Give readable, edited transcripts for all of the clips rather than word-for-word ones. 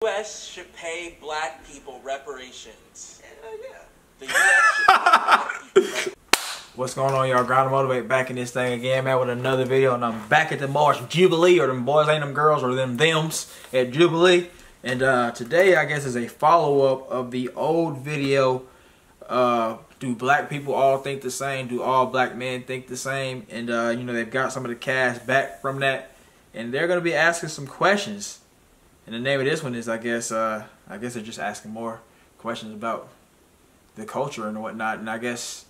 U.S. should pay black people reparations. Yeah. The U.S. should pay black people reparations. What's going on, y'all? Grind to Motivate back in this thing again, man, with another video. And I'm back at the March Jubilee, or them boys ain't them girls, or them thems at Jubilee. And today, I guess, is a follow-up of the old video. Do black people all think the same? Do all black men think the same? And, you know, they've got some of the cast back from that. And they're going to be asking some questions. And the name of this one is, I guess they're just asking more questions about the culture and whatnot. And I guess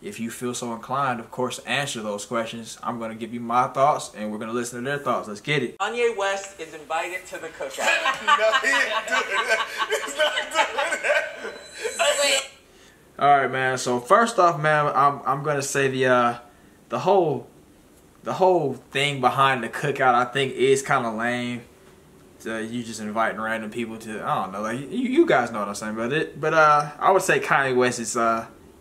if you feel so inclined, of course, answer those questions. I'm going to give you my thoughts, and we're going to listen to their thoughts. Let's get it. Kanye West is invited to the cookout. No, he ain't doing that. He's not doing that. Wait. All right, man. So first off, man, I'm going to say the whole thing behind the cookout, I think, is kind of lame. You just inviting random people to, I don't know, like you guys know what I'm saying about it. But I would say Kanye West is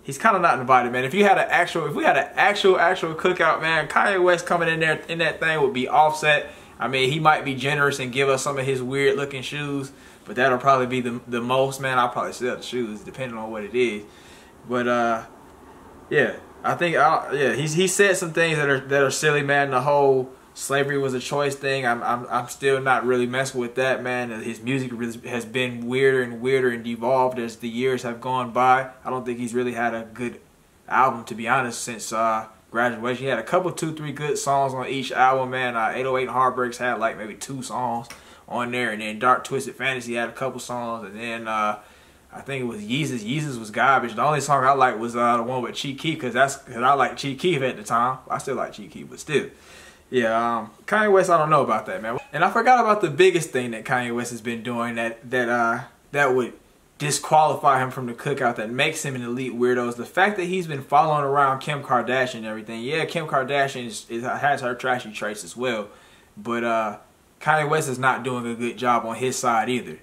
he's kind of not invited, man. If we had an actual cookout, man, Kanye West coming in there in that thing would be Offset. I mean, he might be generous and give us some of his weird looking shoes, but that'll probably be the most, man. I'll probably sell the shoes depending on what it is. But yeah, I think yeah, he said some things that are silly, man. The whole slavery was a choice thing, I'm still not really messing with that, man. His music really has been weirder and weirder and devolved as the years have gone by. I don't think he's really had a good album, to be honest, since Graduation. He had a couple, 2-3 good songs on each album, man. 808 Heartbreaks had like maybe 2 songs on there, and then Dark Twisted Fantasy had a couple songs, and then I think it was Yeezus. Yeezus was garbage. The only song I liked was the one with Chief Keef, because I liked Chief Keef at the time. I still like Chief Keef, but still. Yeah, Kanye West, I don't know about that, man. And I forgot about the biggest thing that Kanye West has been doing that would disqualify him from the cookout, that makes him an elite weirdo, is the fact that he's been following around Kim Kardashian and everything. Yeah, Kim Kardashian has her trashy traits as well, but Kanye West is not doing a good job on his side either.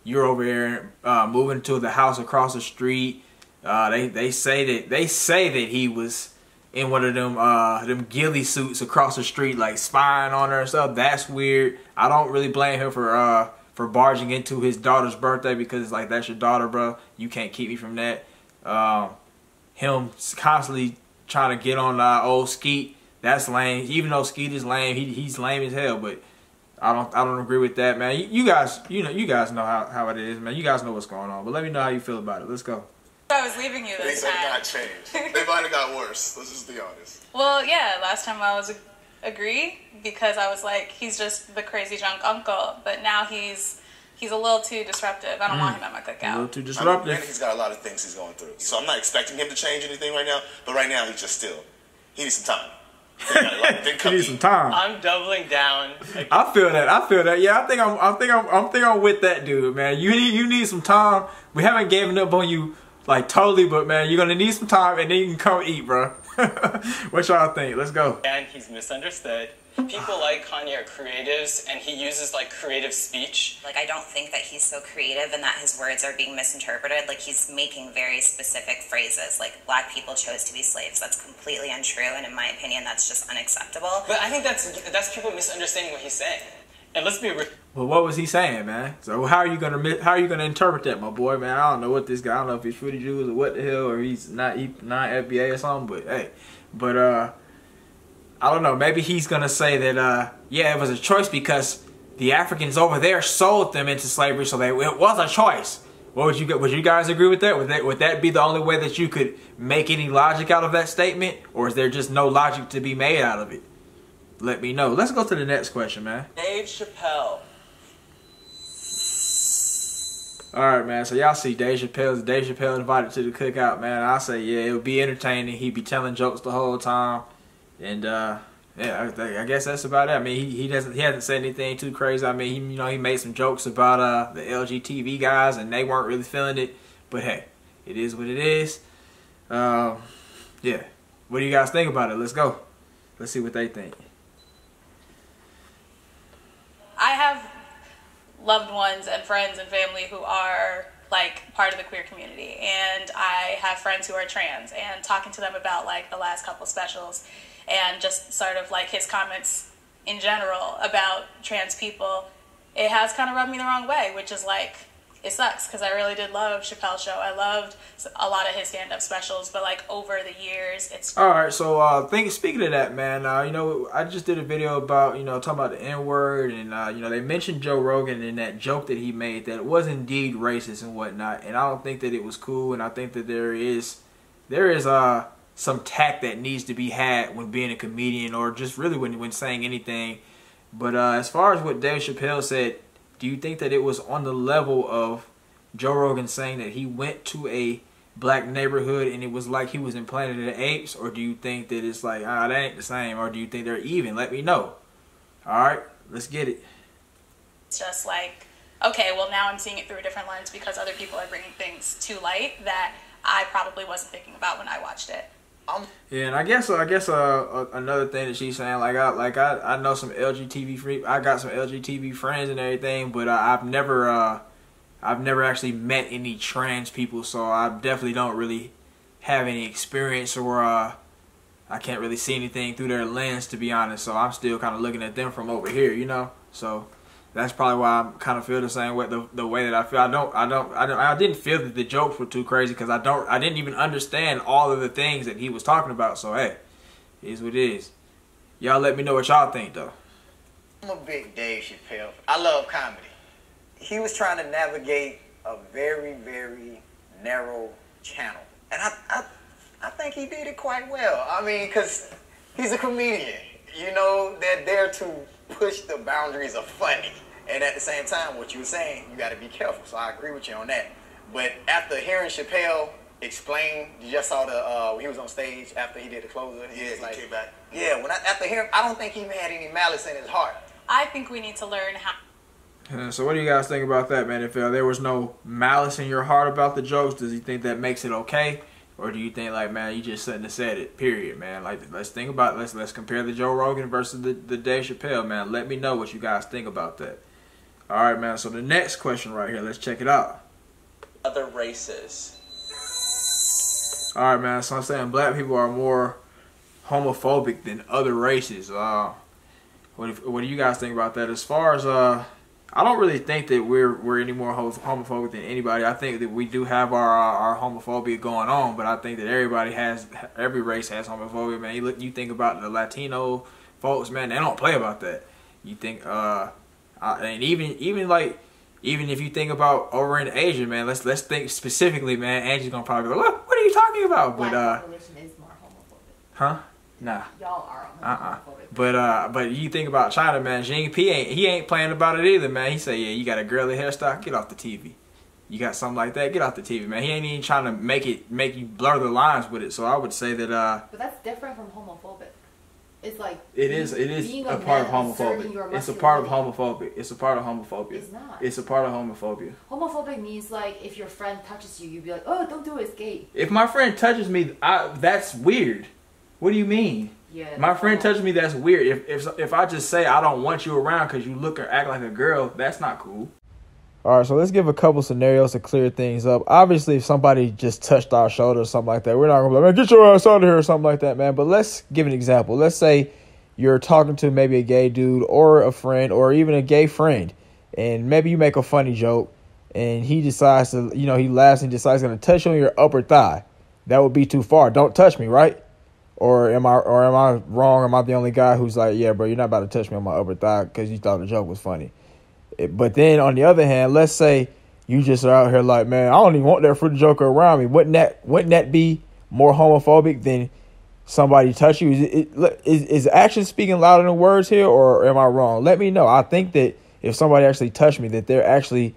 You're over here moving to the house across the street. They say that he was in one of them ghillie suits across the street, like spying on her and stuff. That's weird. I don't really blame him for barging into his daughter's birthday, because it's like, that's your daughter, bro. You can't keep me from that. Him constantly trying to get on old Skeet, that's lame. Even though Skeet is lame, he's lame as hell. But I don't agree with that, man. You guys know how it is, man. You guys know what's going on. But let me know how you feel about it. Let's go. I was leaving you this time. Things have not changed. They might have got worse. Let's just be honest. Well, yeah, last time I was agree, because I was like, he's just the crazy drunk uncle. But now he's a little too disruptive. I don't want him at my cookout. A little too disruptive. And he's got a lot of things he's going through. So I'm not expecting him to change anything right now. But right now, he needs some time. He needs some time. I'm doubling down. I feel that. Yeah, I think I'm with that dude, man. You need some time. We haven't given up on you, like, totally, but man, you're gonna need some time, and then you can come eat, bro. What y'all think? Let's go. And he's misunderstood. People like Kanye are creatives, and he uses like creative speech. Like, I don't think that he's so creative and that his words are being misinterpreted. Like, he's making very specific phrases, like, black people chose to be slaves. That's completely untrue, and in my opinion, that's just unacceptable. But I think that's people misunderstanding what he's saying. And let's be real. Well, what was he saying, man? So how are you gonna interpret that, my boy, man? I don't know what this guy. I don't know if he's Fruity Jews or what the hell, or he's not FBA or something. But hey, I don't know. Maybe he's gonna say that yeah, it was a choice because the Africans over there sold them into slavery, so it was a choice. Would you guys agree with that? Would that be the only way that you could make any logic out of that statement, or is there just no logic to be made out of it? Let me know. Let's go to the next question, man. Dave Chappelle. Alright, man. So y'all see Dave Chappelle invited to the cookout, man. I say, yeah, it would be entertaining. He'd be telling jokes the whole time. And yeah, I guess that's about it. I mean, he hasn't said anything too crazy. I mean, he made some jokes about the LGTV guys, and they weren't really feeling it. But hey, it is what it is. Yeah. What do you guys think about it? Let's go. Let's see what they think. I have loved ones and friends and family who are like part of the queer community, and I have friends who are trans, and talking to them about like the last couple specials and just sort of like his comments in general about trans people, it has kind of rubbed me the wrong way, which is like, it sucks because I really did love Chappelle's show. I loved a lot of his stand-up specials, but like over the years, it's... All right, so speaking of that, man, you know, I just did a video about, you know, talking about the N-word, and you know, they mentioned Joe Rogan and that joke that he made that it was indeed racist and whatnot, and I don't think that it was cool, and I think that there is some tact that needs to be had when being a comedian, or just really when saying anything. But as far as what Dave Chappelle said, do you think that it was on the level of Joe Rogan saying that he went to a black neighborhood and it was like he was in Planet of the Apes? Or do you think that it's like, that ain't the same? Or do you think they're even? Let me know. All right, let's get it. It's just like, okay, well now I'm seeing it through a different lens because other people are bringing things to light that I probably wasn't thinking about when I watched it. Yeah, and I guess another thing that she's saying, I know some I got some LGBT friends and everything, but I've never actually met any trans people, so I definitely don't really have any experience, or I can't really see anything through their lens, to be honest. So I'm still kind of looking at them from over here, you know. So that's probably why I kind of feel the same way, the way that I feel. I didn't feel that the jokes were too crazy because I didn't even understand all of the things that he was talking about. So hey, it is what it is. Y'all let me know what y'all think though. I'm a big Dave Chappelle. I love comedy. He was trying to navigate a very, very narrow channel, and I think he did it quite well. I mean, because he's a comedian. You know, they're there to push the boundaries of funny. And at the same time, what you were saying, you got to be careful. So I agree with you on that. But after hearing Chappelle explain, you just saw when he was on stage after he did the closer. He was like, came back. Yeah, after hearing, I don't think he had any malice in his heart. I think we need to learn how... So what do you guys think about that, man? If there was no malice in your heart about the jokes, does he think that makes it okay? Or do you think, like, man, you just shouldn't have said it, period, man? Like, let's think about it. Let's compare the Joe Rogan versus the Dave Chappelle, man. Let me know what you guys think about that. All right, man. So the next question right here, let's check it out. Other races. All right, man. So I'm saying black people are more homophobic than other races. What do you guys think about that? As far as I don't really think that we're any more homophobic than anybody. I think that we do have our homophobia going on, but I think that every race has homophobia, man. You think about the Latino folks, man, they don't play about that. You think and even if you think about over in Asia, man, let's think specifically, man. Angie's gonna probably go, what are you talking about? Black population is more homophobic. Huh? Nah. Y'all are homophobic. But you think about China, man. Xi Jinping he ain't playing about it either, man. He say, yeah, you got a girly hairstyle, get off the TV. You got something like that, get off the TV, man. He ain't even trying to make you blur the lines with it. So I would say that. But that's different from homophobic. It's like it is a part of homophobia. It's a part of homophobia. It's a part of homophobia. It's not. It's a part of homophobia. Homophobic means like if your friend touches you, you'd be like, oh, don't do it, it's gay. If my friend touches me, that's weird. What do you mean? Yeah. My friend touches me, that's weird. If I just say I don't want you around because you look or act like a girl, that's not cool. All right, so let's give a couple scenarios to clear things up. Obviously, if somebody just touched our shoulder or something like that, we're not going to be like, man, get your ass out of here or something like that, man. But let's give an example. Let's say you're talking to maybe a gay dude or a friend or even a gay friend, and maybe you make a funny joke, and he decides to, he laughs and decides he's going to touch you on your upper thigh. That would be too far. Don't touch me, right? Or am I wrong? Am I the only guy who's like, yeah, bro, you're not about to touch me on my upper thigh because you thought the joke was funny? But then on the other hand, let's say you just are out here like, man, I don't even want that fruit joker around me. Wouldn't that be more homophobic than somebody touch you? Is action speaking louder than words here, or am I wrong? Let me know. I think that if somebody actually touched me, that they're actually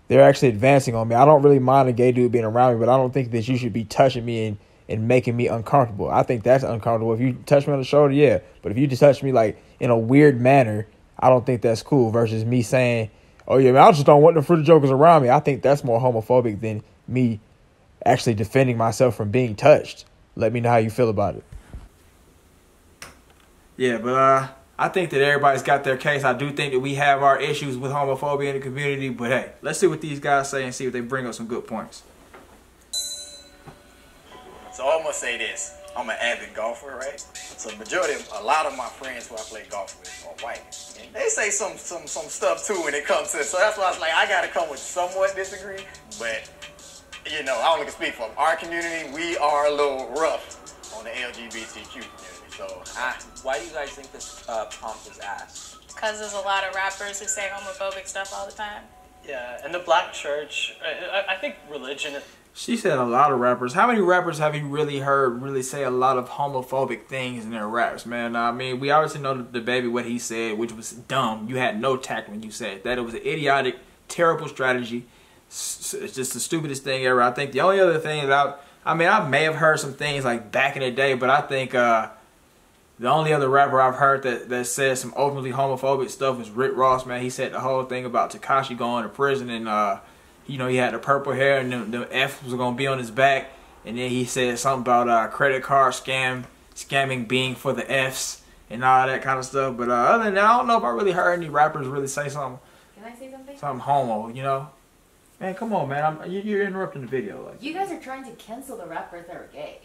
advancing on me. I don't really mind a gay dude being around me, but I don't think that you should be touching me and making me uncomfortable. I think that's uncomfortable. If you touch me on the shoulder, yeah. But if you just touch me like in a weird manner, I don't think that's cool, versus me saying, oh yeah, man, I just don't want the fruit jokers around me. I think that's more homophobic than me actually defending myself from being touched. Let me know how you feel about it. Yeah, but I think that everybody's got their case. I do think that we have our issues with homophobia in the community, but hey, let's see what these guys say and see if they bring up some good points. So I'm going to say this. I'm an avid golfer, right? So a lot of my friends who I play golf with are white. And they say some stuff too when it comes to it. So that's why I was like, I gotta come with somewhat disagree. But, you know, I only can speak for our community. We are a little rough on the LGBTQ community. So why do you guys think this prompt was asked? Because there's a lot of rappers who say homophobic stuff all the time. Yeah, and the black church, I think religion... She said a lot of rappers. How many rappers have you really heard really say a lot of homophobic things in their raps, man? I mean, we obviously know the baby what he said, which was dumb. You had no tact when you said that. It was an idiotic, terrible strategy. It's just the stupidest thing ever. I think the only other thing that I may have heard some things like back in the day, but I think the only other rapper I've heard that said some openly homophobic stuff was Rick Ross, man. He said the whole thing about Tekashi going to prison and you know, he had the purple hair and the F was going to be on his back. And then he said something about credit card scamming being for the Fs and all that kind of stuff. But other than that, I don't know if I really heard any rappers really say something. Can I say something? Something homo, you know? Man, come on, man. You're interrupting the video. Like, you guys are trying to cancel the rappers that are gay.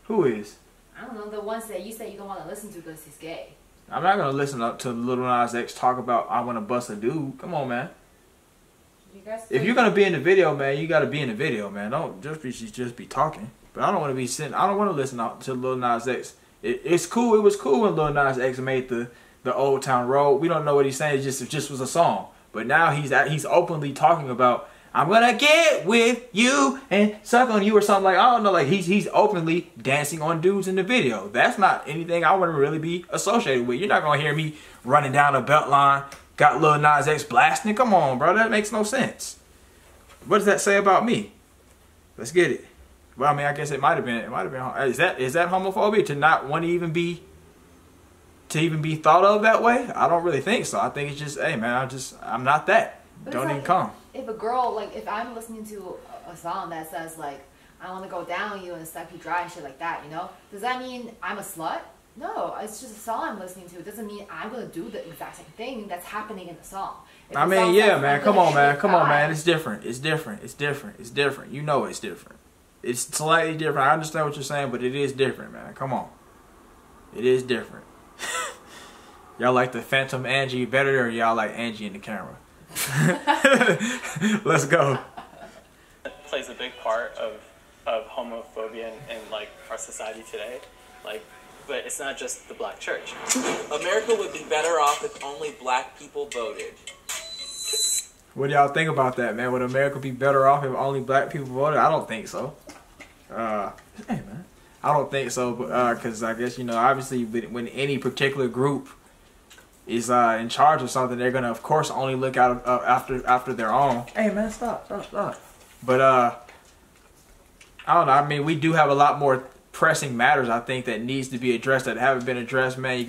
Who is? I don't know, the ones that you say you don't want to listen to because he's gay. I'm not going to listen up to Lil Nas X talk about I want to bust a dude. Come on, man. If you're gonna be in the video, man, you gotta be in the video, man. Don't just be talking. But I don't want to be sitting. I don't want to listen to Lil Nas X. It's cool. It was cool when Lil Nas X made the Old Town Road. We don't know what he's saying. It just was a song. But now he's openly talking about I'm gonna get with you and suck on you or something like I don't know. Like he's openly dancing on dudes in the video. That's not anything I want to really be associated with. You're not gonna hear me running down a belt line. Got Lil Nas X blasting. Come on, bro. That makes no sense. What does that say about me? Let's get it. Well, I mean, I guess it might have been. Is that homophobia to not want to even be thought of that way? I don't really think so. I think it's just, hey, man, I'm not that. But don't like, even come. If a girl, like, if I'm listening to a song that says like, I want to go down on you and suck you dry and shit like that, you know, does that mean I'm a slut? No, it's just a song I'm listening to. It doesn't mean I'm going to do the exact same thing that's happening in the song. I mean, yeah, man. Come on, man. Come on, man. It's different. It's different. It's different. It's different. You know it's different. It's slightly different. I understand what you're saying, but it is different, man. Come on. It is different. Y'all like the Phantom Angie better or y'all like Angie in the camera? Let's go. It plays a big part of homophobia in like our society today. Like, but it's not just the black church. America would be better off if only black people voted. What do y'all think about that, man? Would America be better off if only black people voted? I don't think so. Hey, man. I don't think so, because I guess, you know, obviously when any particular group is in charge of something, they're going to, of course, only look out after their own. Hey, man, stop. But, I don't know. I mean, we do have a lot more pressing matters, I think, that needs to be addressed that haven't been addressed, man. You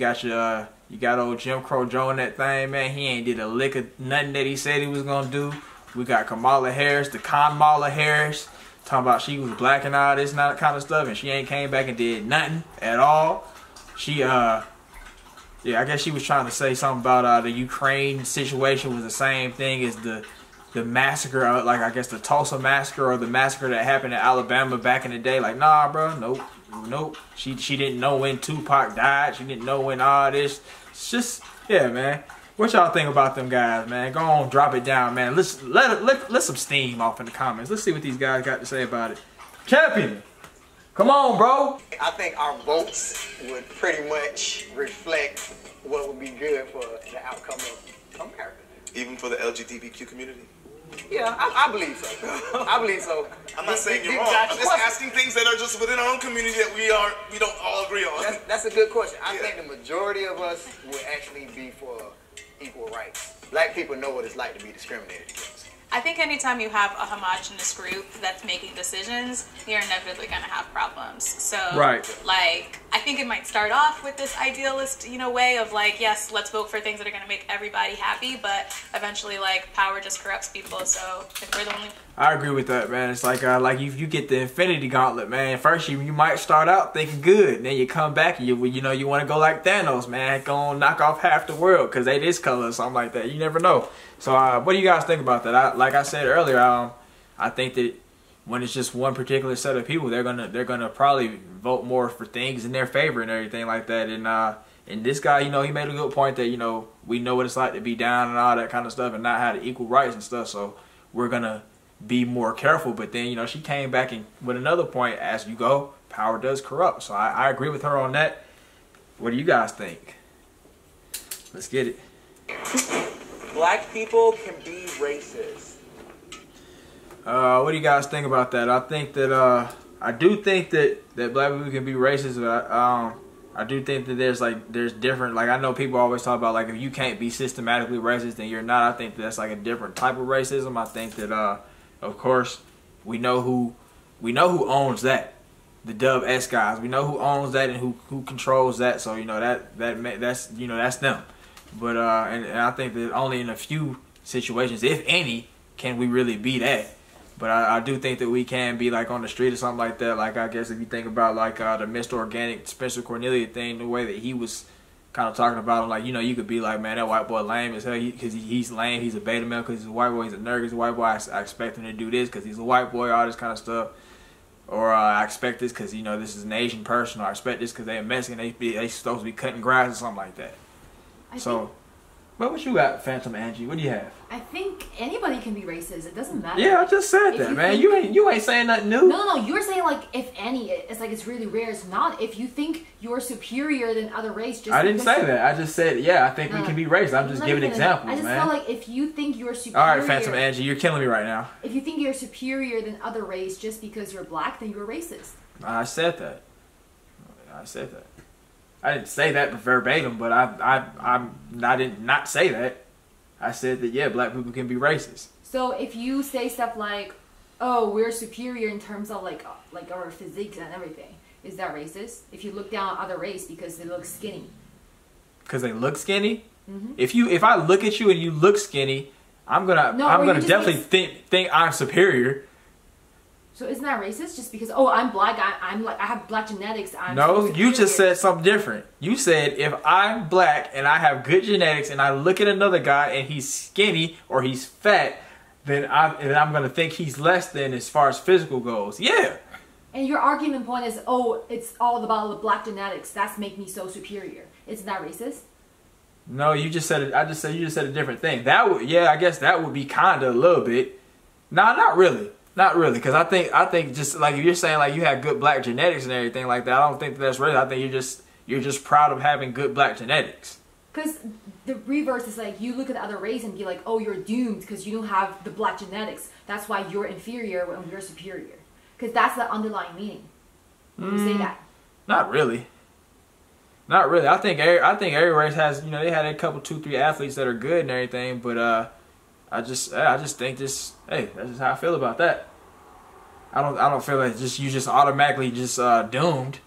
got old Jim Crow Joe in that thing, man. He ain't did a lick of nothing that he said he was gonna do. We got Kamala Harris, the Kamala Harris, talking about she was black and all this and that kind of stuff, and she ain't came back and did nothing at all. She yeah, I guess she was trying to say something about the Ukraine situation was the same thing as the massacre, like I guess the Tulsa massacre or the massacre that happened in Alabama back in the day. Like, nah, bro, nope. She didn't know when Tupac died. She didn't know when all this. It's just, yeah, man. What y'all think about them guys, man? Go on, drop it down, man. Let some steam off in the comments. Let's see what these guys got to say about it. Champion, come on, bro. I think our votes would pretty much reflect what would be good for the outcome of America. Even for the LGBTQ community? Yeah, I believe so. I believe so. I'm not saying you're wrong. I'm just asking things that are just within our own community that we don't all agree on. That's a good question. I think the majority of us would actually be for equal rights. Black people know what it's like to be discriminated against. I think anytime you have a homogenous group that's making decisions, you're inevitably going to have problems. So, right. Like, I think it might start off with this idealist, you know, way of like, yes, let's vote for things that are going to make everybody happy, but eventually, like, power just corrupts people. So, if we're the only... I agree with that, man. It's like you get the Infinity Gauntlet, man. First, you might start out thinking good, and then you come back and you want to go like Thanos, man. Go and knock off half the world because they this color or something like that. You never know. So, what do you guys think about that? Like I said earlier, I think that when it's just one particular set of people, they're gonna probably vote more for things in their favor and everything like that. And this guy, you know, he made a good point that, you know, we know what it's like to be down and all that kind of stuff and not have equal rights and stuff. So we're gonna be more careful. But then, you know, she came back and with another point: as you go, power does corrupt. So I agree with her on that. What do you guys think? Let's get it. Black people can be racist. What do you guys think about that? I think that I do think that black people can be racist, but I do think that there's different, like, I know people always talk about, like, if you can't be systematically racist, then you're not. I think that's like a different type of racism. I think that of course we know who owns that. The Dub S guys. We know who owns that and who controls that. So, you know, that's you know, that's them. But and I think that only in a few situations, if any, can we really be that. But I do think that we can be, like, on the street or something like that. Like, I guess if you think about, like, the Mr. Organic Spencer Cornelia thing, the way that he was kind of talking about him, like, you know, you could be like, man, that white boy lame as hell because he's lame. He's a beta male because he's a white boy. He's a nerd. He's a white boy. I expect him to do this because he's a white boy, all this kind of stuff. Or I expect this because, you know, this is an Asian person. Or I expect this because they're Mexican. They supposed to be cutting grass or something like that. But what you got, Phantom Angie? What do you have? I think anybody can be racist. It doesn't matter. Yeah, I just said that, man. You ain't saying nothing new. No. You're saying, like, if any. It's like it's really rare. It's not. If you think you're superior than other race, just. I didn't say that. I just said, yeah, I think we can be racist. I'm just giving examples, man. I just felt like if you think you're superior. All right, Phantom Angie, you're killing me right now. If you think you're superior than other race just because you're black, then you're racist. I said that. I didn't say that verbatim, but I did not say that. I said that, yeah, black people can be racist. So if you say stuff like, oh, we're superior in terms of like our physiques and everything, is that racist? If you look down on other race because they look skinny. Because they look skinny? Mm-hmm. If I look at you and you look skinny, I'm gonna definitely think I'm superior. So isn't that racist? Just because, oh, I'm black, I have black genetics. No, you just said something different. You said if I'm black and I have good genetics and I look at another guy and he's skinny or he's fat, then I'm gonna think he's less than as far as physical goes. Yeah. And your argument point is, oh, it's all about the black genetics. That's make me so superior. Isn't that racist? No, you just said it. You just said a different thing. That would, yeah, I guess that would be kind of a little bit. Nah, not really. Not really, because I think just like if you're saying like you have good black genetics and everything like that, I don't think that's racist. I think you're just proud of having good black genetics. Because the reverse is like you look at the other race and be like, oh, you're doomed because you don't have the black genetics. That's why you're inferior when you're superior. Because that's the underlying meaning. You say that. Not really. Not really. I think every race has, you know, they had a couple 2-3 athletes that are good and everything, but I just think this. Hey, that's just how I feel about that. I don't feel like you just automatically just doomed,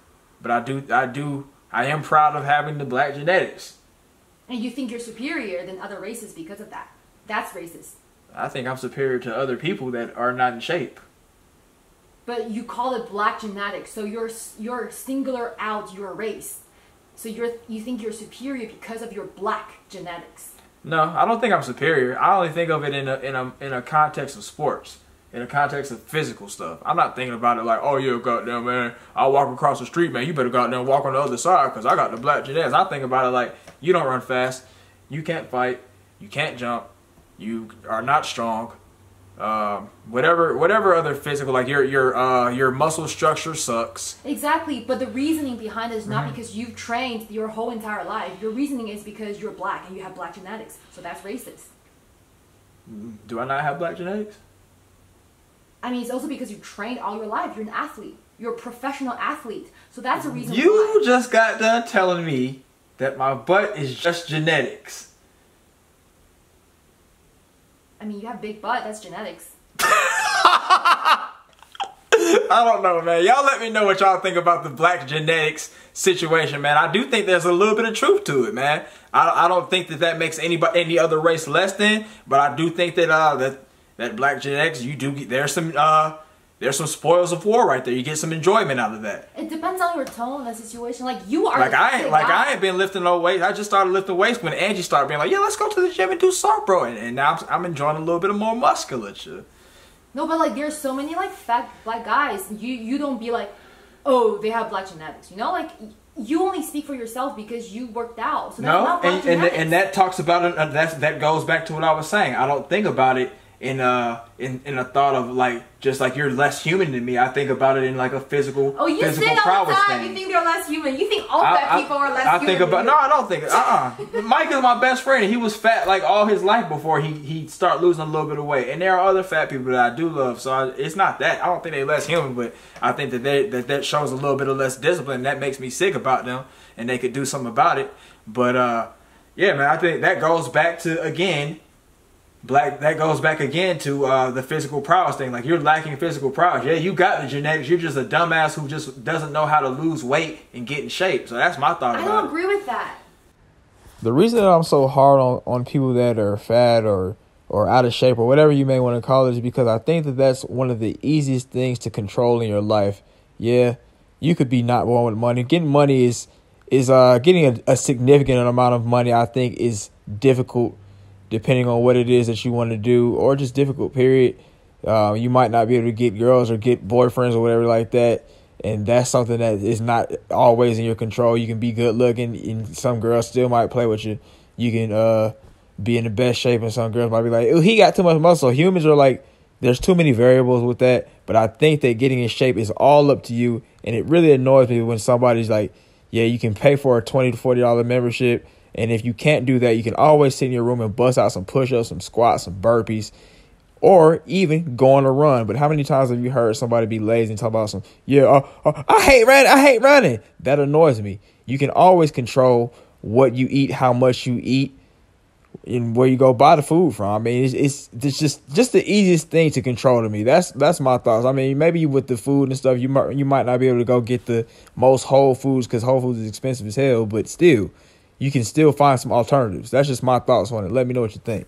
but I am proud of having the black genetics. And you think you're superior than other races because of that? That's racist. I think I'm superior to other people that are not in shape. But you call it black genetics, so you're singular out your race. So you think you're superior because of your black genetics. No, I don't think I'm superior. I only think of it in a context of sports, in a context of physical stuff. I'm not thinking about it like, oh yeah, goddamn man, I walk across the street, man. You better goddamn walk on the other side because I got the black genetics. I think about it like, you don't run fast, you can't fight, you can't jump, you are not strong. Whatever other physical, like your muscle structure sucks. Exactly, but the reasoning behind it is not because you've trained your whole entire life. Your reasoning is because you're black and you have black genetics. So that's racist. Do I not have black genetics? I mean, it's also because you trained all your life. You're an athlete. You're a professional athlete. So that's a reason You just got done telling me that my butt is just genetics. I mean, you have big butt. That's genetics. I don't know, man. Y'all let me know what y'all think about the black genetics situation, man. I do think there's a little bit of truth to it, man. I don't think that makes any other race less than, but I do think that that black genetics, there's some spoils of war right there. You get some enjoyment out of that. It depends on your tone, the situation. Like you are. I ain't been lifting no weights. I just started lifting weights when Angie started being like, yeah, let's go to the gym and do something, bro. And now I'm enjoying a little bit of more musculature. No, but like there's so many like fat black guys. You don't be like, oh, they have black genetics. You know, like you only speak for yourself because you worked out. So that's not black genetics. And that talks about it. That goes back to what I was saying. I don't think about it in a thought of like just like you're less human than me. I think about it in like a physical you physical think all prowess the time thing. You think they're less human. You think all fat people are less human. I think about I don't think Mike is my best friend and he was fat like all his life before he started losing a little bit of weight. And there are other fat people that I do love, so it's not that. I don't think they're less human, but I think that that shows a little bit of less discipline. That makes me sick about them, and they could do something about it. But yeah, man, I think that goes back to again. That goes back again to the physical prowess thing. Like you're lacking physical prowess. Yeah, you got the genetics. You're just a dumbass who just doesn't know how to lose weight and get in shape. So that's my thought about it. I don't agree with that. The reason that I'm so hard on people that are fat or out of shape or whatever you may want to call it is because I think that that's one of the easiest things to control in your life. Yeah, you could be not born with money. Getting money is getting a significant amount of money. I think is difficult. Depending on what it is that you want to do, or just difficult, period. You might not be able to get girls or get boyfriends or whatever like that. And that's something that is not always in your control. You can be good looking and some girls still might play with you. You can be in the best shape and some girls might be like, oh, he got too much muscle. Humans are like, there's too many variables with that. But I think that getting in shape is all up to you. And it really annoys me when somebody's like, yeah, you can pay for a $20 to $40 membership. And if you can't do that, you can always sit in your room and bust out some push-ups, some squats, some burpees, or even go on a run. But how many times have you heard somebody be lazy and talk about some, I hate running. That annoys me. You can always control what you eat, how much you eat, and where you go buy the food from. I mean, it's just the easiest thing to control to me. That's my thoughts. I mean, maybe with the food and stuff, you might not be able to go get the most Whole Foods because Whole Foods is expensive as hell, but still. You can still find some alternatives. That's just my thoughts on it. Let me know what you think.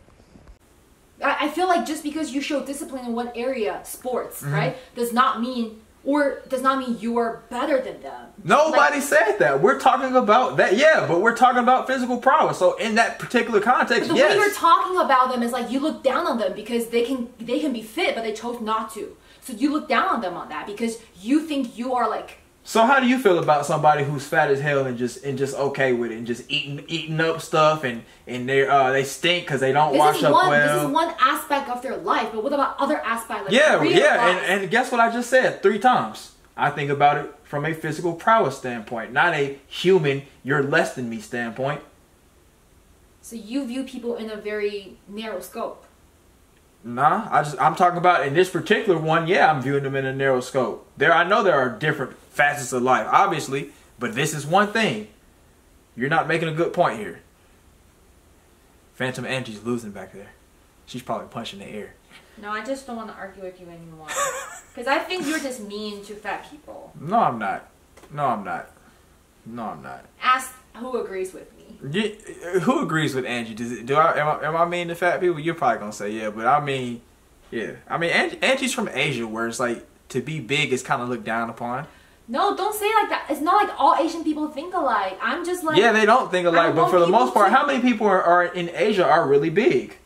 I feel like just because you show discipline in one area, sports, right, does not mean you are better than them. Nobody said that. We're talking about that, yeah, but we're talking about physical prowess. So in that particular context, but the way you're talking about them is like you look down on them because they can be fit, but they chose not to. So you look down on them on that because you think you are like. So how do you feel about somebody who's fat as hell and just okay with it and just eating up stuff and they stink because they don't wash up well? This is one aspect of their life, but what about other aspects? Like and guess what I just said 3 times? I think about it from a physical prowess standpoint, not a human, you're less than me standpoint. So you view people in a very narrow scope. Nah, I'm talking about in this particular one, yeah, I'm viewing them in a narrow scope. I know there are different facets of life, obviously, but this is one thing. You're not making a good point here. Phantom Angie's losing back there. She's probably punching the air. No, I just don't want to argue with you anymore. Because I think you're just mean to fat people. No, I'm not. Ask who agrees with me. Who agrees with Angie? Am I mean to fat people? You're probably gonna say yeah, but I mean, yeah. I mean, Angie's from Asia, where it's like to be big is kind of looked down upon. No, don't say it like that. It's not like all Asian people think alike. I'm just like... Yeah, they don't think alike, but for the most part, how many people are in Asia are really big?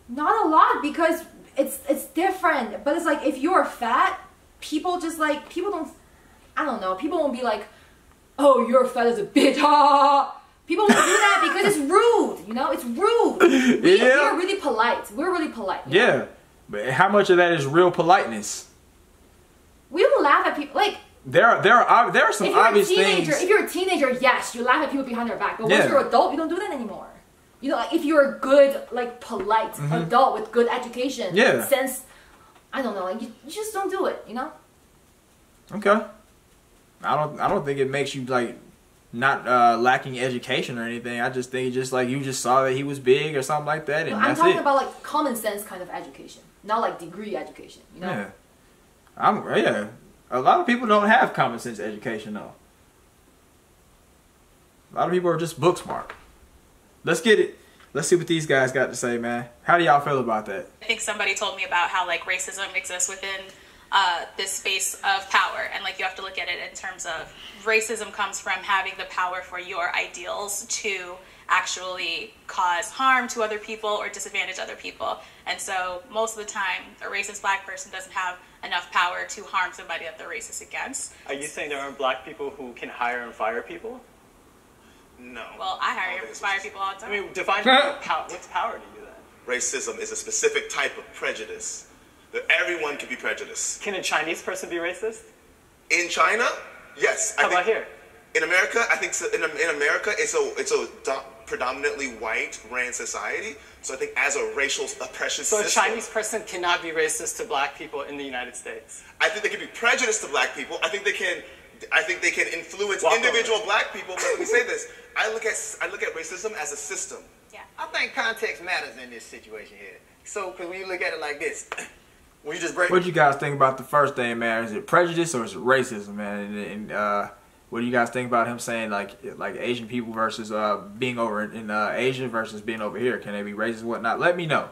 Not a lot, because it's different. But it's like, if you're fat, people just like... People don't... I don't know. People won't be like, oh, you're fat as a bitch. Ha! People won't do that because it's rude. You know? It's rude. We are really polite. We're really polite. Yeah. But how much of that is real politeness? We don't laugh at people. Like... There are some obvious things. If you're a teenager, yes, you laugh at people behind their back. But once you're an adult, you don't do that anymore. You know, like if you're a good, like polite adult with good education, sense, I don't know, like you just don't do it. You know. Okay. I don't think it makes you like not lacking education or anything. I just think just like you just saw that he was big or something like that, and I'm talking about like common sense kind of education, not like degree education. You know. Yeah. A lot of people don't have common sense education, though. A lot of people are just book smart. Let's get it. Let's see what these guys got to say, man. How do y'all feel about that? I think somebody told me about how like racism exists within this space of power, and like you have to look at it in terms of racism comes from having the power for your ideals to actually cause harm to other people or disadvantage other people. And so most of the time, a racist black person doesn't have enough power to harm somebody that they're racist against. Are you saying there aren't black people who can hire and fire people? No. Well, I hire and fire people all the time. I mean, define what's power to you then? Racism is a specific type of prejudice. That everyone can be prejudiced. Can a Chinese person be racist? In China, yes. How about here? In America, I think in America it's a predominantly white ran society. So I think as a racial oppression So system, a Chinese person cannot be racist to black people in the United States. I think they can be prejudiced to black people. I think they can influence individual black people. But let me say this: I look at racism as a system. Yeah. I think context matters in this situation here. So, because when you look at it like this, when you just break. What do you guys think about the first thing, man? Is it prejudice or is it racism, man? And what do you guys think about him saying like Asian people versus being over in Asia versus being over here? Can they be racist and whatnot? Let me know.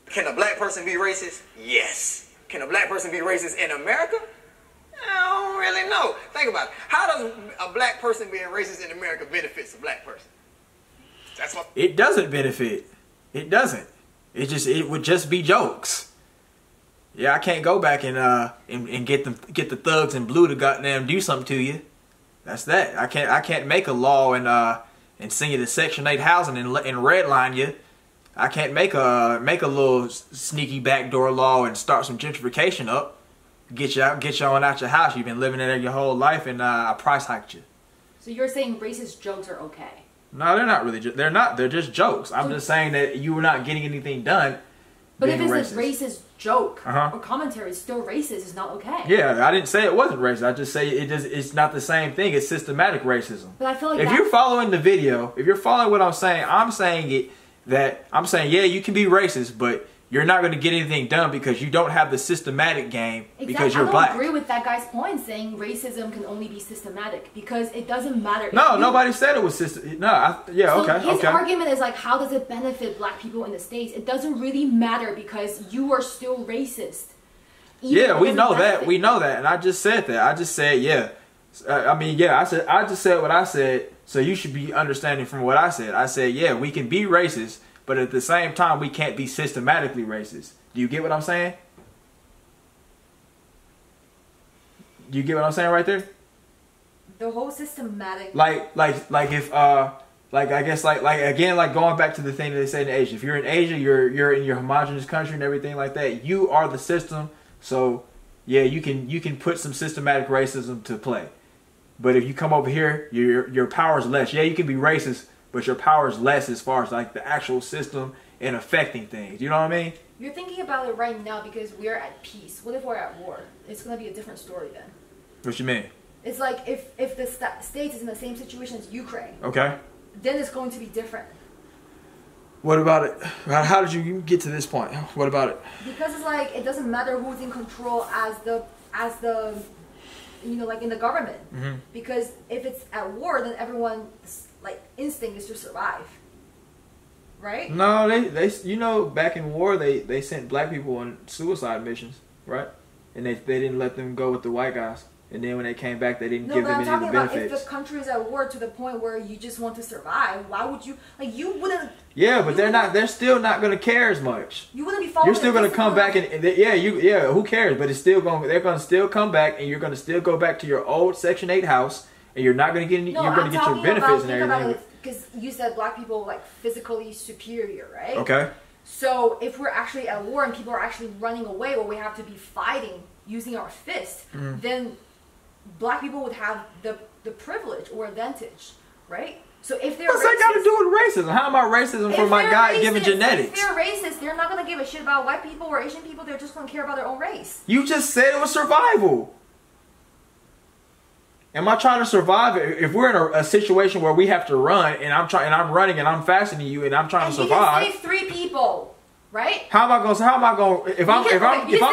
Can a black person be racist? Yes. Can a black person be racist in America? I don't really know. Think about it. How does a black person being racist in America benefits a black person? That's what. It doesn't benefit. It doesn't. It would just be jokes. Yeah, I can't go back and get the thugs in blue to goddamn do something to you. That's that. I can't make a law and send you to Section 8 housing and redline you. I can't make a little sneaky backdoor law and start some gentrification up. Get you on out your house. You've been living there your whole life, and I price hiked you. So you're saying racist jokes are okay? No, they're not really. They're not. They're just jokes. I'm just saying that you were not getting anything done. But if it's a racist joke or commentary, it's still racist. It's not okay. Yeah, I didn't say it wasn't racist. I just say it's not the same thing. It's systematic racism. But I feel like if you're following the video, if you're following what I'm saying yeah, you can be racist, but you're not going to get anything done because you don't have the systematic game because you're black. I don't agree with that guy's point saying racism can only be systematic because it doesn't matter. No, nobody said it was systematic. No, His argument is like, how does it benefit black people in the States? It doesn't really matter because you are still racist. Yeah, we know that. We know that. And I just said that. I just said, yeah. I just said what I said, so you should be understanding from what I said. I said, yeah, we can be racist, but at the same time, we can't be systematically racist. Do you get what I'm saying? Do you get what I'm saying right there? The whole systematic... Like if, I guess, again, going back to the thing that they say in Asia. If you're in Asia, you're in your homogenous country and everything like that. You are the system, so, yeah, you can put some systematic racism to play. But if you come over here, your power is less. Yeah, you can be racist, but your power is less as far as like the actual system and affecting things. You know what I mean? You're thinking about it right now because we're at peace. What if we're at war? It's going to be a different story then. What you mean? It's like if the States is in the same situation as Ukraine. Okay. Then it's going to be different. What about it? How did you get to this point? What about it? Because it's like it doesn't matter who's in control as the like in the government. Mm-hmm. Because if it's at war, then everyone's like instinct is to survive. Right? No, they back in war they sent black people on suicide missions, right? And they didn't let them go with the white guys. And then when they came back, they didn't give them any of the benefits. No, but I'm talking about if the country is at war to the point where you just want to survive, why would you, you wouldn't... Yeah, but they're still not going to care as much. You wouldn't be following... You're still going to come back and who cares? But it's still going, they're going to still come back and you're going to still go back to your old Section 8 house and you're not going to get any, you're going to get your benefits and everything. Because you said black people physically superior, right? Okay. So if we're actually at war and people are actually running away or we have to be fighting using our fists, then black people would have the privilege or advantage, right? So if they're What's that got to do with racism? How about racism for my God-given genetics? If they're racist, they're not going to give a shit about white people or Asian people. They're just going to care about their own race. You just said it was survival. Am I trying to survive? If we're in a situation where we have to run and I'm running and I'm faster than you and I'm trying to survive, you can save 3 people, right? If I'm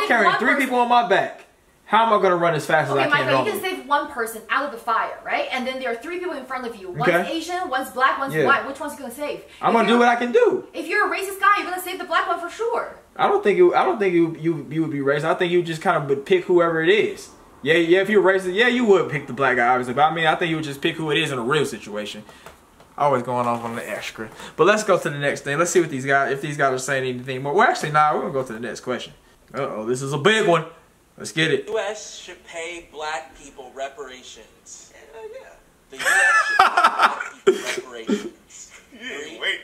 carrying 3 people on my back, how am I going to run as fast as I can? Okay, you can save 1 person out of the fire, right? And then there are 3 people in front of you. One's Asian, one's black, one's white. Which one's you going to save? I'm going to do what I can do. If you're a racist guy, you're going to save the black one for sure. I don't think you would be racist. I think you just kind of pick whoever it is. Yeah, if you're racist, you would pick the black guy, obviously. But I mean, I think you would just pick who it is in a real situation. Always going off on the extra. But let's go to the next thing. Let's see what these guys, if these guys are saying anything more. Well, actually, nah, we're going to go to the next question. Uh-oh, this is a big one. Let's get it. The U.S. should pay black people reparations. Yeah. The U.S. should pay black people reparations. Yeah, wait.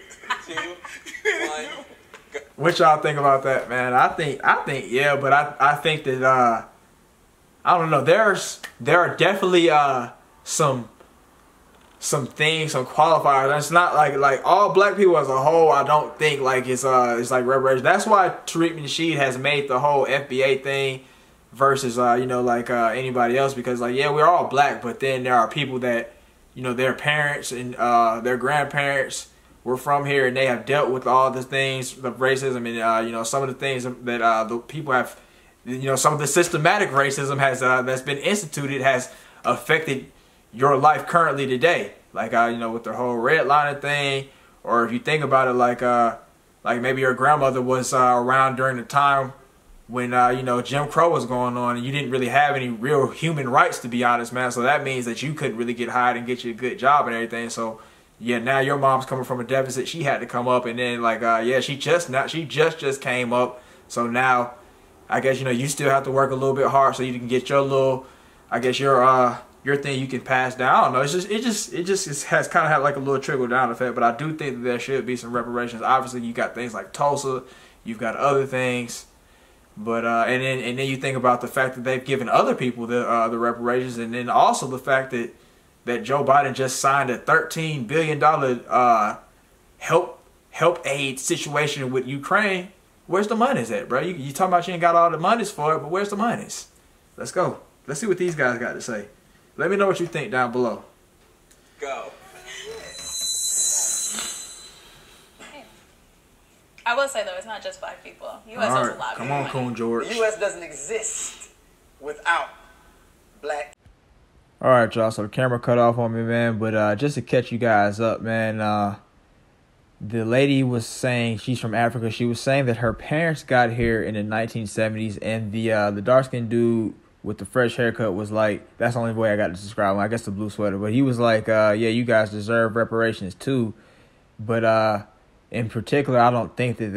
2, 1. Go. What y'all think about that, man? I think, yeah, but I think that, I don't know. There are definitely, some things, some qualifiers. It's not like all black people as a whole. I don't think like it's like reparations. That's why Tariq Nasheed has made the whole FBA thing versus you know, like anybody else, because like, yeah, we're all black, but then there are people that, you know, their parents and their grandparents were from here and they have dealt with all the things of racism and you know, some of the things that the people have, you know, some of the systematic racism has that's been instituted has affected your life currently today, like you know, with the whole redlining thing, or if you think about it, like maybe your grandmother was around during the time when you know, Jim Crow was going on, and you didn't really have any real human rights, to be honest, man. So that means that you couldn't really get hired and get you a good job and everything. So yeah, now your mom's coming from a deficit. She had to come up, and then like yeah, she just came up. So now, I guess, you know, you still have to work a little bit hard so you can get your little, I guess your thing you can pass down. I don't know. It just has kind of had like a little trickle down effect. But I do think that there should be some reparations. Obviously, you got things like Tulsa, you've got other things, but and then you think about the fact that they've given other people the reparations, and then also the fact that Joe Biden just signed a $13 billion help aid situation with Ukraine. Where's the monies at, bro? You talking about you ain't got all the monies for it, but where's the monies? Let's go. Let's see what these guys got to say. Let me know what you think down below. Go. I will say though, it's not just black people. U.S. has a lot of come on, Coon George. The U.S. doesn't exist without black. All right, y'all. So the camera cut off on me, man. But just to catch you guys up, man. The lady was saying she's from Africa. She was saying that her parents got here in the 1970s, and the dark skinned dude with the fresh haircut was like, that's the only way I got to describe him. I guess the blue sweater, but he was like, yeah, you guys deserve reparations too. But in particular, I don't think that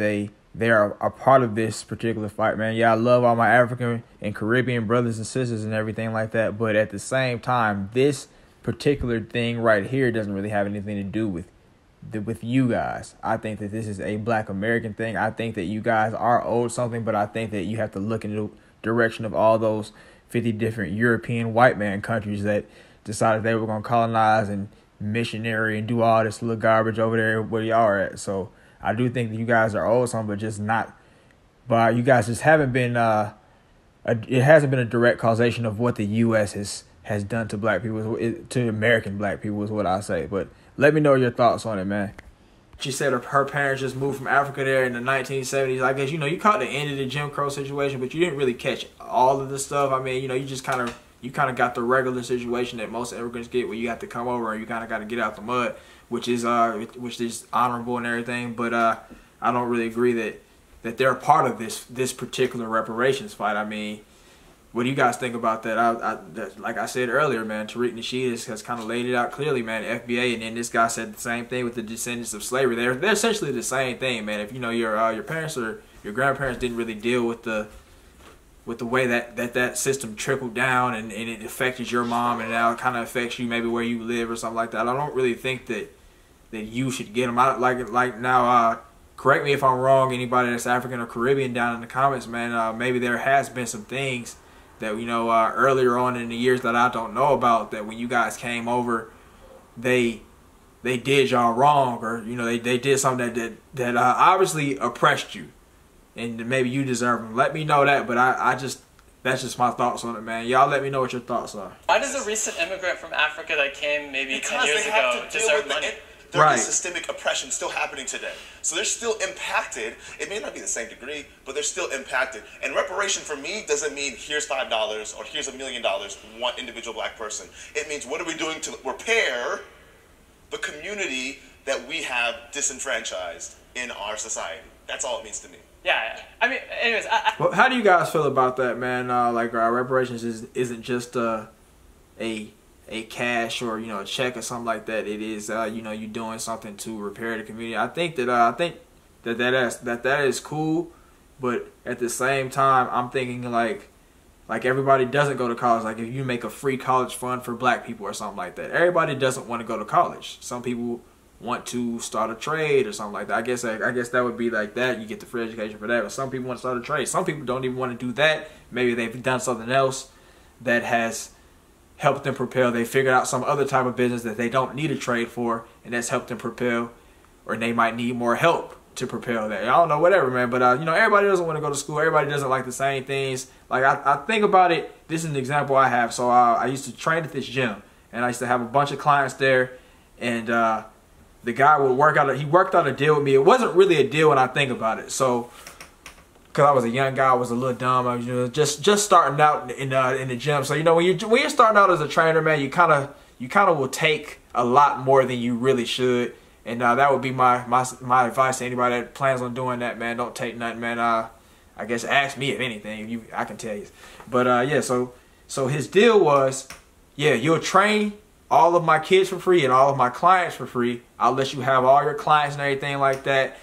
they are a part of this particular fight, man. Yeah, I love all my African and Caribbean brothers and sisters and everything like that. But at the same time, this particular thing right here doesn't really have anything to do with you guys. I think that this is a black American thing. I think that you guys are owed something, but I think that you have to look in the direction of all those 50 different European white man countries that decided they were going to colonize and missionary and do all this little garbage over there where y'all are at. So I do think that you guys are owed something, but just not. But you guys just haven't been. It hasn't been a direct causation of what the U.S. has done to black people, to American black people, is what I say. But let me know your thoughts on it, man. She said her parents just moved from Africa there in the 1970s. I guess, you know, you caught the end of the Jim Crow situation, but you didn't really catch all of the stuff. I mean, you know, you just kind of got the regular situation that most immigrants get, where you have to come over and you kind of got to get out the mud, which is honorable and everything. But I don't really agree that they're a part of this particular reparations fight. I mean, what do you guys think about that? Like I said earlier, man, Tariq Nasheed has kind of laid it out clearly, man. FBA, and then this guy said the same thing with the descendants of slavery. They're essentially the same thing, man. If you know your parents or your grandparents didn't really deal with the way that system trickled down and it affected your mom, and now it kind of affects you maybe where you live or something like that. I don't really think that you should get them. Like now. Correct me if I'm wrong. Anybody that's African or Caribbean down in the comments, man. Maybe there has been some things that, you know, earlier on in the years that I don't know about, that when you guys came over, they did y'all wrong, or, you know, they did something that obviously oppressed you, and maybe you deserve them. Let me know that, but that's just my thoughts on it, man. Y'all let me know what your thoughts are. Why does a recent immigrant from Africa that came maybe 10 years ago deserve money? There's systemic oppression still happening today. So they're still impacted. It may not be the same degree, but they're still impacted. And reparation for me doesn't mean here's $5 or here's $1 million, one individual black person. It means what are we doing to repair the community that we have disenfranchised in our society. That's all it means to me. Yeah. I mean, anyways. Well, how do you guys feel about that, man? Reparations isn't just a a cash or a check or something like that. It is you doing something to repair the community. I think that is cool, but at the same time, I'm thinking like everybody doesn't go to college. Like if you make a free college fund for black people or something like that, everybody doesn't want to go to college. Some people want to start a trade or something like that. I guess that would be like that. You get the free education for that. But some people want to start a trade. Some people don't even want to do that. Maybe they've done something else that has helped them propel. They figured out some other type of business that they don't need a trade for, and that's helped them propel. Or they might need more help to propel that. I don't know, whatever, man. But everybody doesn't want to go to school. Everybody doesn't like the same things. Like I think about it. This is an example I have. So I used to train at this gym, and I used to have a bunch of clients there, and the guy would work out. He worked out a deal with me. It wasn't really a deal when I think about it. So, because I was a young guy, I was a little dumb. I was just starting out in the gym. So when you're starting out as a trainer, man, you kind of will take a lot more than you really should. And that would be my advice to anybody that plans on doing that, man. Don't take nothing, man. I guess ask me if anything. I can tell you. But yeah, so his deal was, yeah, you'll train all of my kids for free and all of my clients for free. I'll let you have all your clients and everything like that,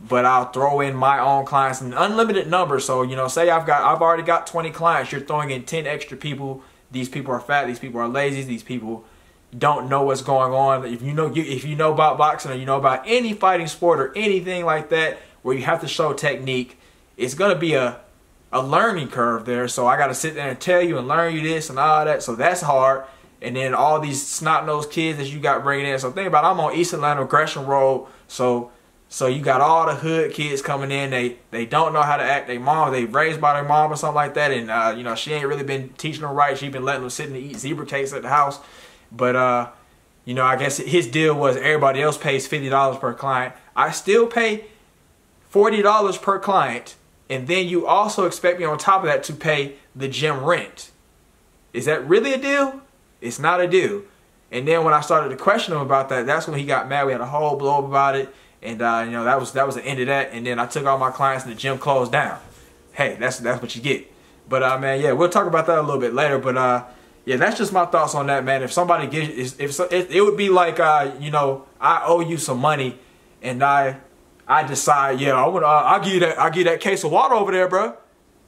but I'll throw in my own clients in unlimited numbers. So say I've already got 20 clients. You're throwing in 10 extra people. These people are fat. These people are lazy. These people don't know what's going on. If you know about boxing or you know about any fighting sport or anything like that where you have to show technique, it's gonna be a learning curve there. So I got to sit there and tell you and learn you this and all that. So that's hard. And then all these snot-nosed kids that you got bringing in. So think about it, I'm on East Atlanta Gresham Road. So you got all the hood kids coming in. They don't know how to act. They raised by their mom or something like that. And she ain't really been teaching them right. She been letting them sit and eat zebra cakes at the house. But I guess his deal was everybody else pays $50 per client. I still pay $40 per client. And then you also expect me on top of that to pay the gym rent. Is that really a deal? It's not a deal. And then when I started to question him about that, that's when he got mad. We had a whole blow up about it. And that was the end of that. And then I took all my clients and the gym closed down. Hey, that's what you get. But man, yeah, we'll talk about that a little bit later. But yeah, that's just my thoughts on that, man. If somebody gives, it would be like I owe you some money, and I decide, yeah, I'll give you that case of water over there, bro.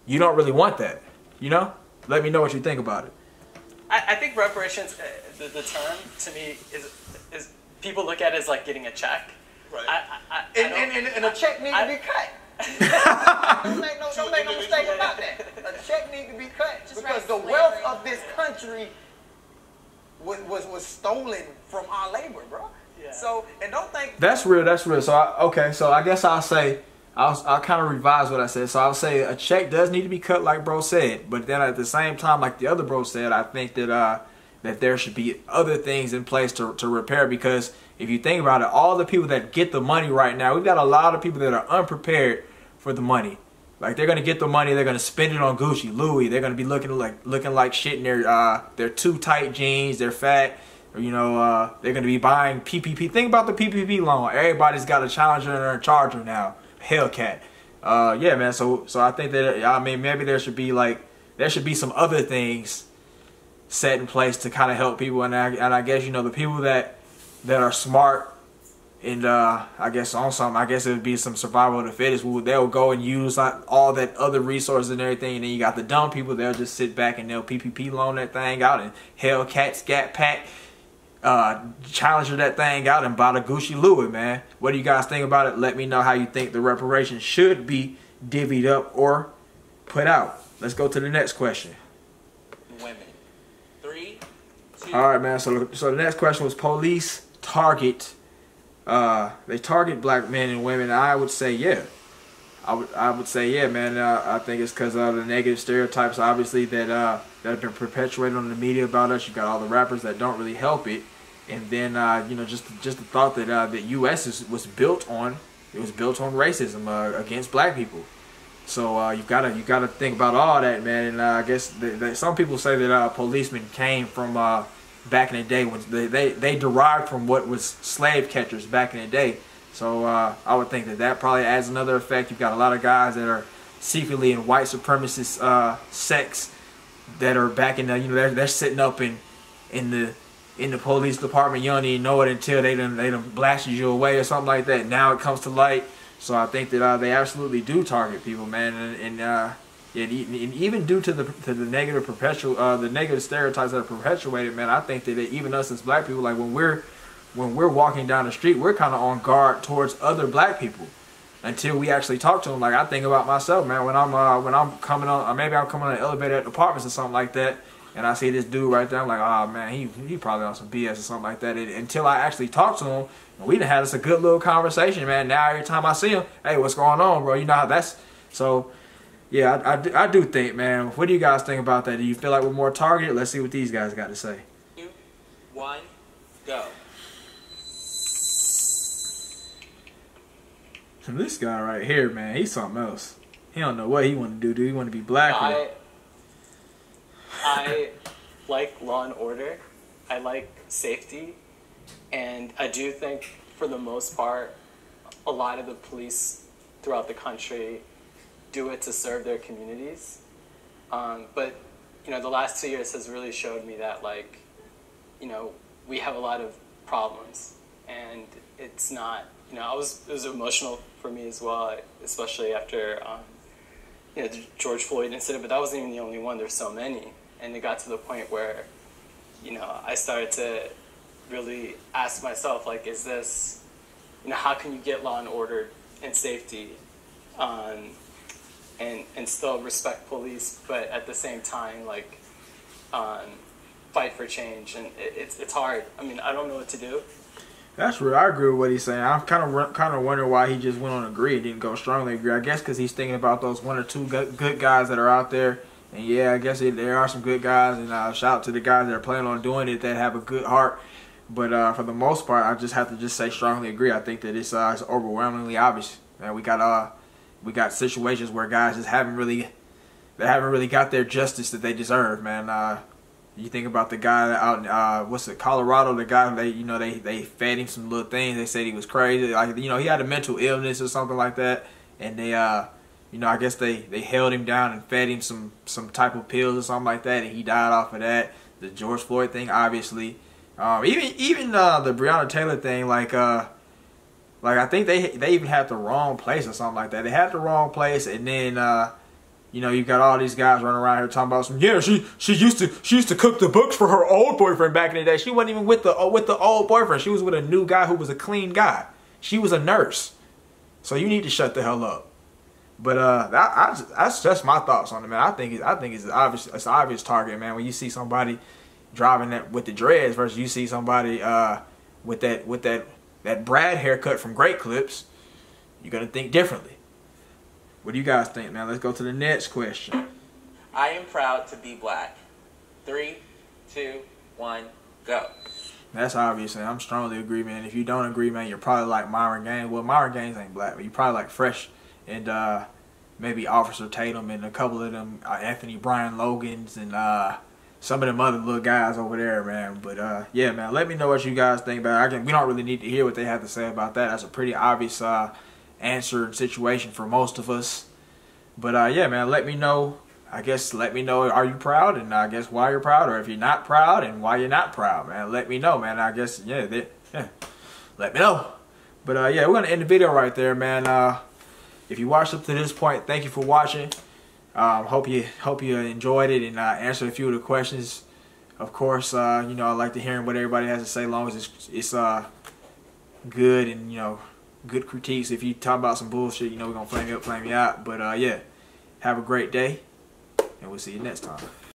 You don't really want that, Let me know what you think about it. I think reparations, the term to me is people look at it as like getting a check. Right. And a check needs to be cut. Don't make no mistake about that. A check needs to be cut because the wealth of this country was stolen from our labor, bro. Yeah. So, and don't think that's real. So I guess I'll kind of revise what I said. So I'll say a check does need to be cut, like bro said. But then at the same time, like the other bro said, I think that there should be other things in place to repair. Because if you think about it, all the people that get the money right now, we've got a lot of people that are unprepared for the money. Like they're gonna get the money, they're gonna spend it on Gucci, Louis. They're gonna be looking like shit in their too tight jeans. They're fat. Or, they're gonna be buying PPP. Think about the PPP loan. Everybody's got a Challenger and a Charger now. Hellcat. Yeah, man. So I think that maybe there should be some other things set in place to kind of help people. And I guess the people that are smart and I guess on something, I guess it would be some survival of the fittest. They'll go and use all that other resources and everything. And then you got the dumb people. They'll just sit back and they'll PPP loan that thing out and Hellcat, Scat Pack. Challenger that thing out and buy the Gucci Louis, man. What do you guys think about it? Let me know how you think the reparations should be divvied up or put out. Let's go to the next question. Women. 3, 2. All right, man. So the next question was police target. They target black men and women. I would say yeah. I would say yeah, man. I think it's because of the negative stereotypes, obviously, that have been perpetuated on the media about us. You got all the rappers that don't really help it. And then just the thought that the U.S. was built on racism against black people. So you gotta think about all that, man. And I guess some people say that policemen came from back in the day when they derived from what was slave catchers back in the day. So I would think that probably adds another effect. You've got a lot of guys that are secretly in white supremacist sects that are back in the they're sitting up in the police department. You don't even know it until they done blasted you away or something like that. Now it comes to light. So I think that they absolutely do target people, man, and even due to the negative the negative stereotypes that are perpetuated, man. I think that even us as black people, like when we're walking down the street, we're kind of on guard towards other black people until we actually talk to them. Like I think about myself, man, when I'm coming on, or maybe I'm coming on an elevator at apartments or something like that, and I see this dude right there, I'm like, oh man, he probably on some BS or something like that. Until I actually talk to him, and we done had us a good little conversation, man. Now every time I see him, hey, what's going on, bro? You know how that's so. Yeah, I do think, man. What do you guys think about that? Do you feel like we're more targeted? Let's see what these guys got to say. 2, 1, go. This guy right here, man, he's something else. He don't know what he want to do. Do he want to be black? I like law and order. I like safety. And I do think, for the most part, a lot of the police throughout the country do it to serve their communities. But, you know, the last 2 years has really showed me that, like, you know, we have a lot of problems. And it's not, you know, it was emotional for me as well, especially after, you know, the George Floyd incident. But that wasn't even the only one. There's so many. And it got to the point where, you know, I started to really ask myself, like, is this, you know, how can you get law and order and safety and still respect police, but at the same time, like, fight for change? And it's hard. I mean, I don't know what to do. That's real. I agree with what he's saying. I'm kind of wondering why he just went on agree and didn't go strongly agree. I guess because he's thinking about those 1 or 2 good guys that are out there. And yeah, I guess there are some good guys, and shout out to the guys that are planning on doing it that have a good heart. But for the most part, I just have to just say strongly agree. I think that it's overwhelmingly obvious. And we got situations where guys just haven't really got their justice that they deserve, man. You think about the guy out in Colorado, the guy they fed him some little things. They said he was crazy, like, you know, he had a mental illness or something like that, and they you know, I guess they held him down and fed him some type of pills or something like that, and he died off of that. The George Floyd thing, obviously. Even the Breonna Taylor thing, like I think they even had the wrong place or something like that. They had the wrong place, and then you know, you got all these guys running around here talking about she used to cook the books for her old boyfriend back in the day. She wasn't even with the old boyfriend. She was with a new guy who was a clean guy. She was a nurse. So you need to shut the hell up. But that's just my thoughts on it, man. I think it's obvious. It's an obvious target, man. When you see somebody driving that with the dreads versus you see somebody with that Brad haircut from Great Clips, you're gonna think differently. What do you guys think, man? Let's go to the next question. I am proud to be black. 3, 2, 1, go. That's obvious, and I'm strongly agree, man. If you don't agree, man, you're probably like Myron Gaines. Well, Myron Gaines ain't black, but you probably like Fresh and maybe Officer Tatum and a couple of them Anthony Brian Logans and some of them other little guys over there, man. But yeah, man, let me know what you guys think about it. We don't really need to hear what they have to say about that. That's a pretty obvious answer and situation for most of us. But yeah, man, let me know. I guess let me know, are you proud, and I guess why you're proud, or if you're not proud and why you're not proud, man. Let me know, man. I guess yeah, let me know. But yeah, we're gonna end the video right there, man. If you watched up to this point, thank you for watching. Hope you enjoyed it and answered a few of the questions. Of course, you know, I like to hear what everybody has to say, as long as it's good and, you know, good critiques. If you talk about some bullshit, you know, we're gonna flame you up, flame you out. But yeah, have a great day, and we'll see you next time.